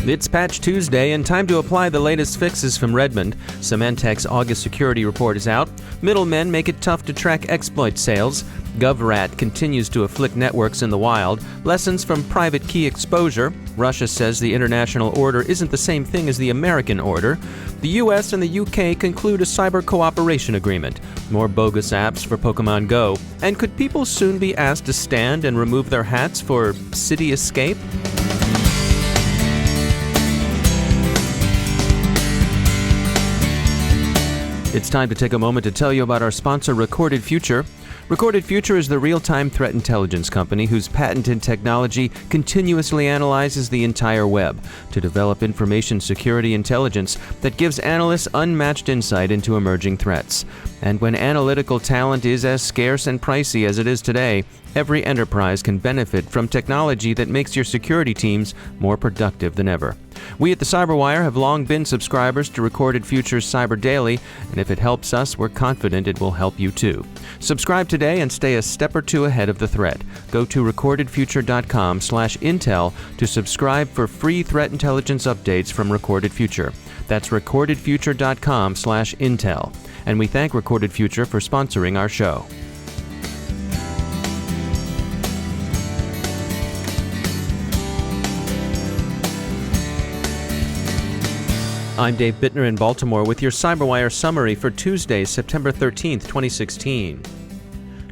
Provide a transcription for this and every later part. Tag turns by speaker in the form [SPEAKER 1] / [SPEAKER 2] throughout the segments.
[SPEAKER 1] It's Patch Tuesday and time to apply the latest fixes from Redmond. Symantec's August security report is out. Middlemen make it tough to track exploit sales. GovRAT continues to afflict networks in the wild. Lessons from private key exposure. Russia says the international order isn't the same thing as the American order. The US and the UK conclude a cyber cooperation agreement. More bogus apps for Pokemon Go. And could people soon be asked to stand and remove their hats for City Escape? It's time to take a moment to tell you about our sponsor, Recorded Future. Recorded Future is the real-time threat intelligence company whose patented technology continuously analyzes the entire web to develop information security intelligence that gives analysts unmatched insight into emerging threats. And when analytical talent is as scarce and pricey as it is today, every enterprise can benefit from technology that makes your security teams more productive than ever. We at the CyberWire have long been subscribers to Recorded Future's Cyber Daily, and if it helps us, we're confident it will help you too. Subscribe today and stay a step or two ahead of the threat. Go to recordedfuture.com/intel to subscribe for free threat intelligence updates from Recorded Future. That's recordedfuture.com/intel. And we thank Recorded Future for sponsoring our show. I'm Dave Bittner in Baltimore with your CyberWire summary for Tuesday, September 13th, 2016.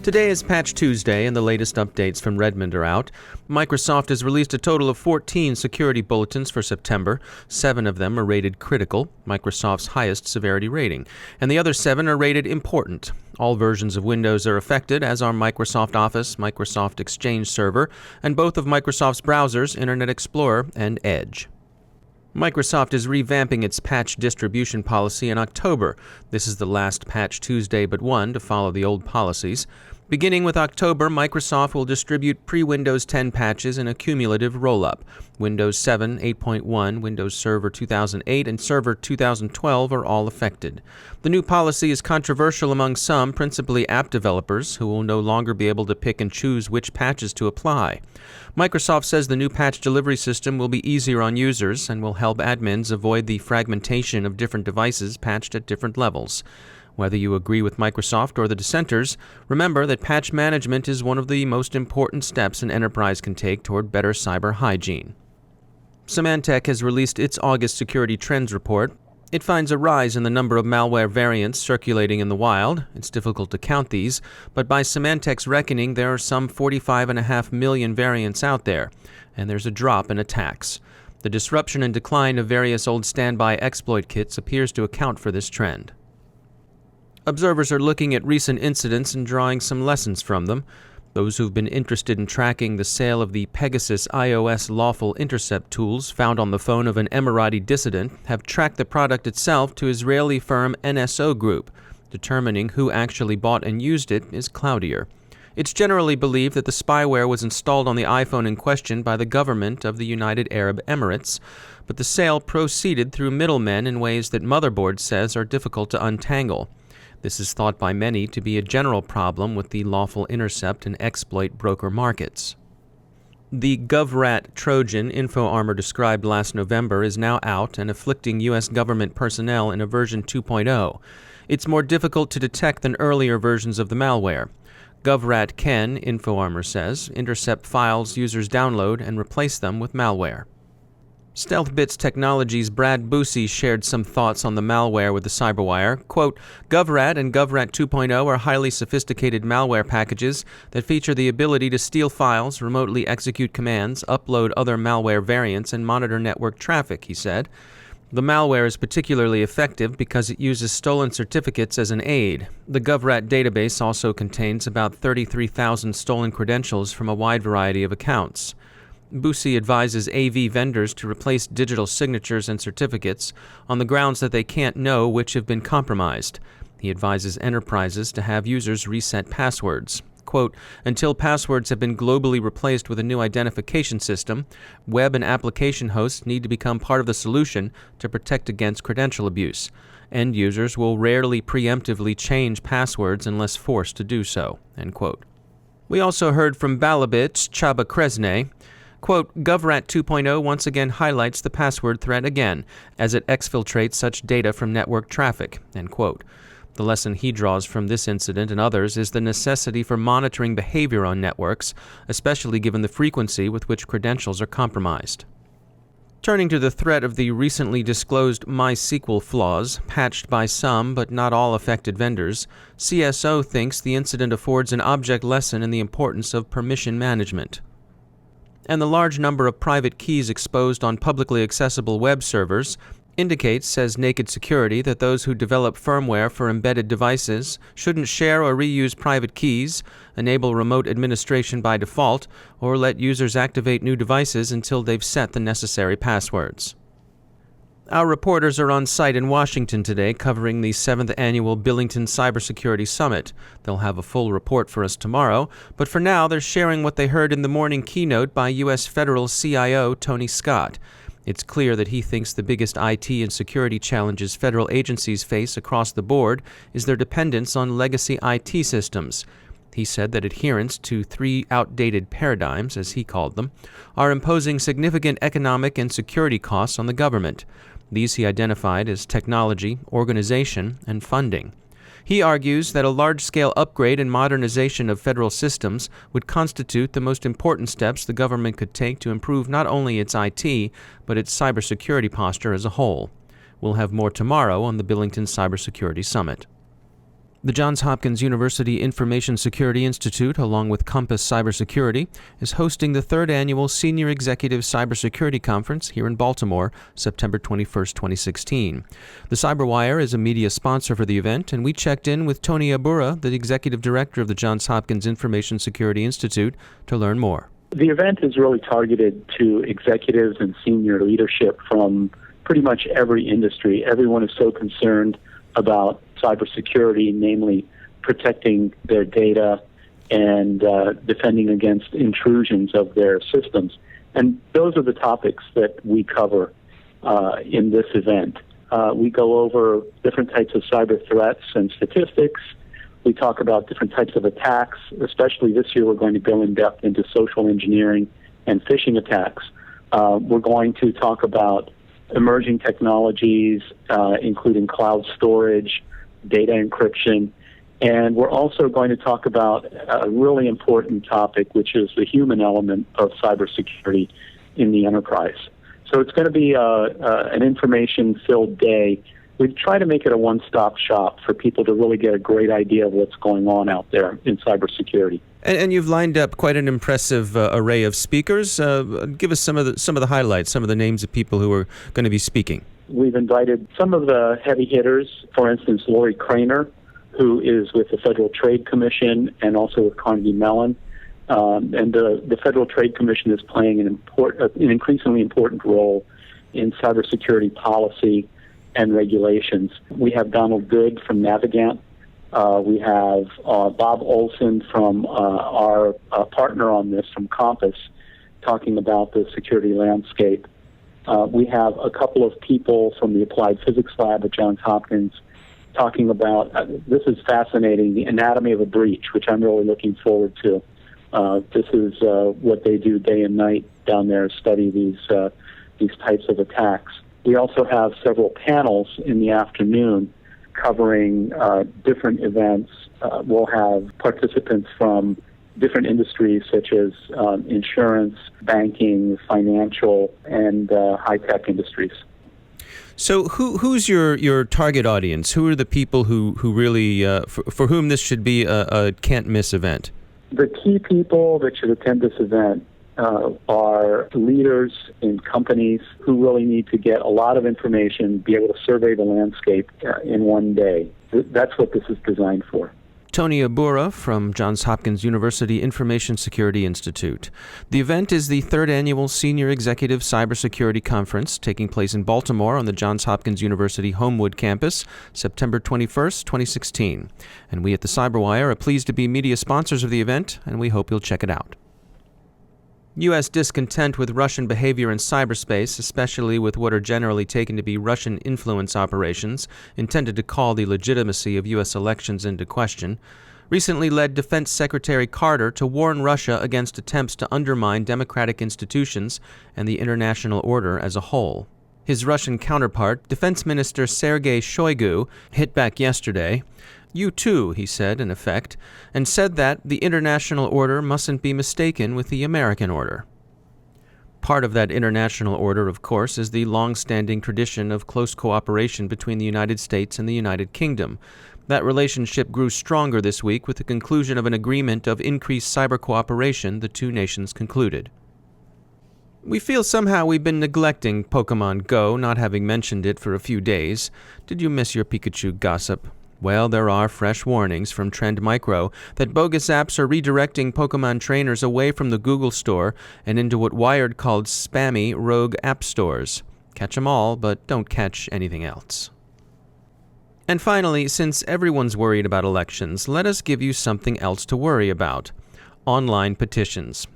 [SPEAKER 1] Today is Patch Tuesday and the latest updates from Redmond are out. Microsoft has released a total of 14 security bulletins for September. 7 of them are rated critical, Microsoft's highest severity rating, and the other 7 are rated important. All versions of Windows are affected, as are Microsoft Office, Microsoft Exchange Server, and both of Microsoft's browsers, Internet Explorer and Edge. Microsoft is revamping its patch distribution policy in October. This is the last Patch Tuesday but one to follow the old policies. Beginning with October, Microsoft will distribute pre-Windows 10 patches in a cumulative roll-up. Windows 7, 8.1, Windows Server 2008, and Server 2012 are all affected. The new policy is controversial among some, principally app developers, who will no longer be able to pick and choose which patches to apply. Microsoft says the new patch delivery system will be easier on users and will help admins avoid the fragmentation of different devices patched at different levels. Whether you agree with Microsoft or the dissenters, remember that patch management is one of the most important steps an enterprise can take toward better cyber hygiene. Symantec has released its August security trends report. It finds a rise in the number of malware variants circulating in the wild. It's difficult to count these, but by Symantec's reckoning, there are some 45.5 million variants out there, and there's a drop in attacks. The disruption and decline of various old standby exploit kits appears to account for this trend. Observers are looking at recent incidents and drawing some lessons from them. Those who've been interested in tracking the sale of the Pegasus iOS lawful intercept tools found on the phone of an Emirati dissident have tracked the product itself to Israeli firm NSO Group. Determining who actually bought and used it is cloudier. It's generally believed that the spyware was installed on the iPhone in question by the government of the United Arab Emirates, but the sale proceeded through middlemen in ways that Motherboard says are difficult to untangle. This is thought by many to be a general problem with the lawful intercept and exploit broker markets. The GovRAT Trojan InfoArmor described last November is now out and afflicting U.S. government personnel in a version 2.0. It's more difficult to detect than earlier versions of the malware. GovRAT can, InfoArmor says, intercept files users download and replace them with malware. StealthBits Technologies' Brad Boosie shared some thoughts on the malware with the CyberWire. Quote, GovRAT and GovRAT 2.0 are highly sophisticated malware packages that feature the ability to steal files, remotely execute commands, upload other malware variants, and monitor network traffic, he said. The malware is particularly effective because it uses stolen certificates as an aid. The GovRAT database also contains about 33,000 stolen credentials from a wide variety of accounts. Boosie advises AV vendors to replace digital signatures and certificates on the grounds that they can't know which have been compromised. He advises enterprises to have users reset passwords. Quote, until passwords have been globally replaced with a new identification system, web and application hosts need to become part of the solution to protect against credential abuse. End users will rarely preemptively change passwords unless forced to do so. End quote. We also heard from Balabit's Csaba Kresne. Quote, GovRAT 2.0 once again highlights the password threat again, as it exfiltrates such data from network traffic, end quote. The lesson he draws from this incident and others is the necessity for monitoring behavior on networks, especially given the frequency with which credentials are compromised. Turning to the threat of the recently disclosed MySQL flaws, patched by some but not all affected vendors, CSO thinks the incident affords an object lesson in the importance of permission management. And the large number of private keys exposed on publicly accessible web servers indicates, says Naked Security, that those who develop firmware for embedded devices shouldn't share or reuse private keys, enable remote administration by default, or let users activate new devices until they've set the necessary passwords. Our reporters are on site in Washington today covering the 7th Annual Billington Cybersecurity Summit. They'll have a full report for us tomorrow, but for now they're sharing what they heard in the morning keynote by U.S. Federal CIO Tony Scott. It's clear that he thinks the biggest IT and security challenges federal agencies face across the board is their dependence on legacy IT systems. He said that adherence to 3 outdated paradigms, as he called them, are imposing significant economic and security costs on the government. These he identified as technology, organization, and funding. He argues that a large-scale upgrade and modernization of federal systems would constitute the most important steps the government could take to improve not only its IT, but its cybersecurity posture as a whole. We'll have more tomorrow on the Billington Cybersecurity Summit. The Johns Hopkins University Information Security Institute, along with Compass Cybersecurity, is hosting the 3rd Annual Senior Executive Cybersecurity Conference here in Baltimore, September 21, 2016. The CyberWire is a media sponsor for the event, and we checked in with Tony Dabhura, the Executive Director of the Johns Hopkins Information Security Institute, to learn more.
[SPEAKER 2] The event is really targeted to executives and senior leadership from pretty much every industry. Everyone is so concerned about cybersecurity, namely protecting their data and defending against intrusions of their systems. And those are the topics that we cover in this event. We go over different types of cyber threats and statistics. We talk about different types of attacks. Especially this year, we're going to go in depth into social engineering and phishing attacks. We're going to talk about emerging technologies, including cloud storage, data encryption, and we're also going to talk about a really important topic, which is the human element of cybersecurity in the enterprise. So it's going to be an information-filled day. We try to make it a one-stop shop for people to really get a great idea of what's going on out there in cybersecurity.
[SPEAKER 1] And you've lined up quite an impressive array of speakers. Give us some of the highlights, some of the names of people who are going to be speaking.
[SPEAKER 2] We've invited some of the heavy hitters, for instance, Lori Craner, who is with the Federal Trade Commission and also with Carnegie Mellon. And the Federal Trade Commission is playing an increasingly important role in cybersecurity policy and regulations. We have Donald Good from Navigant. We have Bob Olson from our partner on this from Compass, talking about the security landscape. We have a couple of people from the Applied Physics Lab at Johns Hopkins talking about, this is fascinating, the anatomy of a breach, which I'm really looking forward to. This is what they do day and night down there, study these types of attacks. We also have several panels in the afternoon covering different events. We'll have participants from different industries such as insurance, banking, financial, and high-tech industries.
[SPEAKER 1] So who's your target audience? Who are the people who really, for whom this should be a can't-miss event?
[SPEAKER 2] The key people that should attend this event are leaders in companies who really need to get a lot of information, be able to survey the landscape in one day. That's what this is designed for.
[SPEAKER 1] Tony Dabhura from Johns Hopkins University Information Security Institute. The event is the 3rd Annual Senior Executive Cybersecurity Conference taking place in Baltimore on the Johns Hopkins University Homewood campus, September 21st, 2016. And we at the CyberWire are pleased to be media sponsors of the event, and we hope you'll check it out. U.S. discontent with Russian behavior in cyberspace, especially with what are generally taken to be Russian influence operations intended to call the legitimacy of U.S. elections into question, recently led Defense Secretary Carter to warn Russia against attempts to undermine democratic institutions and the international order as a whole. His Russian counterpart, Defense Minister Sergei Shoigu, hit back yesterday. "You too," he said in effect, and said that the international order mustn't be mistaken with the American order. Part of that international order, of course, is the long-standing tradition of close cooperation between the United States and the United Kingdom. That relationship grew stronger this week with the conclusion of an agreement of increased cyber cooperation the two nations concluded. We feel somehow we've been neglecting Pokemon Go, not having mentioned it for a few days. Did you miss your Pikachu gossip? Well, there are fresh warnings from Trend Micro that bogus apps are redirecting Pokemon trainers away from the Google Store and into what Wired called spammy rogue app stores. Catch 'em all, but don't catch anything else. And finally, since everyone's worried about elections, let us give you something else to worry about: online petitions.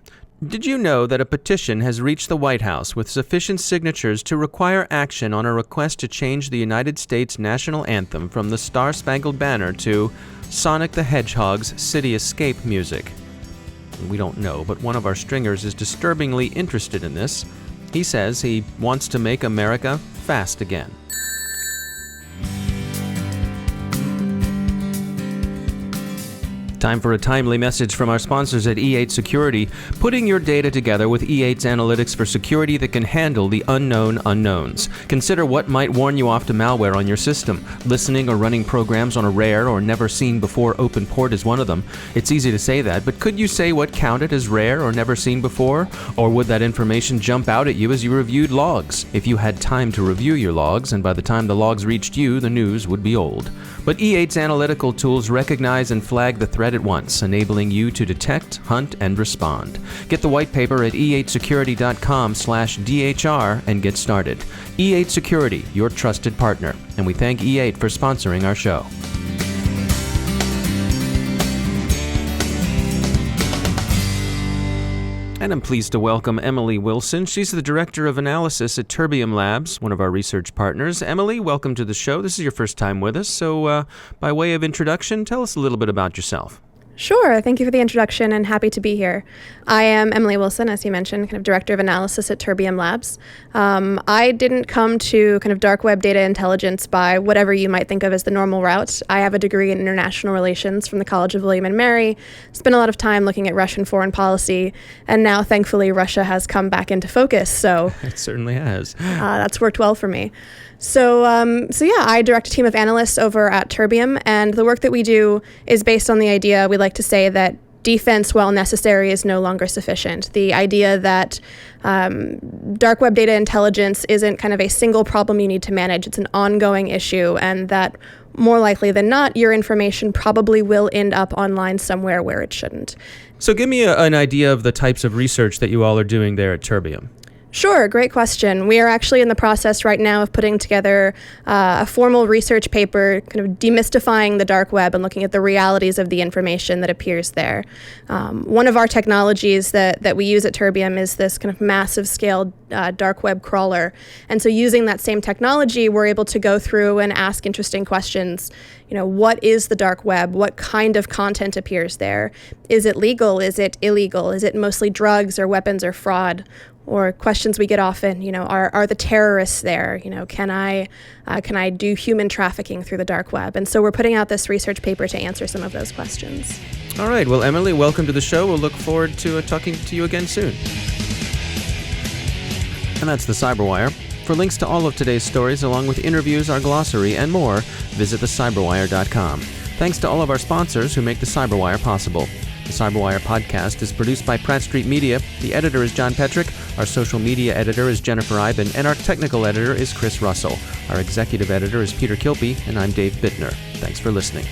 [SPEAKER 1] Did you know that a petition has reached the White House with sufficient signatures to require action on a request to change the United States national anthem from the Star-Spangled Banner to Sonic the Hedgehog's City Escape music? We don't know, but one of our stringers is disturbingly interested in this. He says he wants to make America fast again. Time for a timely message from our sponsors at E8 Security, putting your data together with E8's analytics for security that can handle the unknown unknowns. Consider what might warn you off to malware on your system. Listening or running programs on a rare or never-seen-before open port is one of them. It's easy to say that, but could you say what counted as rare or never seen before? Or would that information jump out at you as you reviewed logs? If you had time to review your logs, and by the time the logs reached you, the news would be old. But E8's analytical tools recognize and flag the threat at once, enabling you to detect, hunt, and respond. Get the white paper at e8security.com/DHR and get started. E8 Security, your trusted partner. And we thank E8 for sponsoring our show. And I'm pleased to welcome Emily Wilson. She's the Director of Analysis at Terbium Labs, one of our research partners. Emily, welcome to the show. This is your first time with us, so by way of introduction, tell us a little bit about yourself.
[SPEAKER 3] Sure. Thank you for the introduction and happy to be here. I am Emily Wilson, as you mentioned, kind of Director of Analysis at Terbium Labs. I didn't come to kind of dark web data intelligence by whatever you might think of as the normal route. I have a degree in international relations from the College of William and Mary, spent a lot of time looking at Russian foreign policy, and now thankfully Russia has come back into focus. So
[SPEAKER 1] it certainly has.
[SPEAKER 3] That's worked well for me. So I direct a team of analysts over at Terbium, and the work that we do is based on the idea, we like to say, that defense, while necessary, is no longer sufficient. The idea that dark web data intelligence isn't kind of a single problem you need to manage, it's an ongoing issue, and that more likely than not, your information probably will end up online somewhere where it shouldn't.
[SPEAKER 1] So give me an idea of the types of research that you all are doing there at Terbium.
[SPEAKER 3] Sure, great question. We are actually in the process right now of putting together a formal research paper, kind of demystifying the dark web and looking at the realities of the information that appears there. One of our technologies that we use at Terbium is this kind of massive scale dark web crawler. And so using that same technology, we're able to go through and ask interesting questions. You know, what is the dark web? What kind of content appears there? Is it legal? Is it illegal? Is it mostly drugs or weapons or fraud? Or questions we get often, you know, are the terrorists there? You know, can I do human trafficking through the dark web? And so we're putting out this research paper to answer some of those questions.
[SPEAKER 1] All right. Well, Emily, welcome to the show. We'll look forward to talking to you again soon. And that's the CyberWire. For links to all of today's stories, along with interviews, our glossary, and more, visit thecyberwire.com. Thanks to all of our sponsors who make the CyberWire possible. The CyberWire podcast is produced by Pratt Street Media. The editor is John Petrick. Our social media editor is Jennifer Iben. And our technical editor is Chris Russell. Our executive editor is Peter Kilpie. And I'm Dave Bittner. Thanks for listening.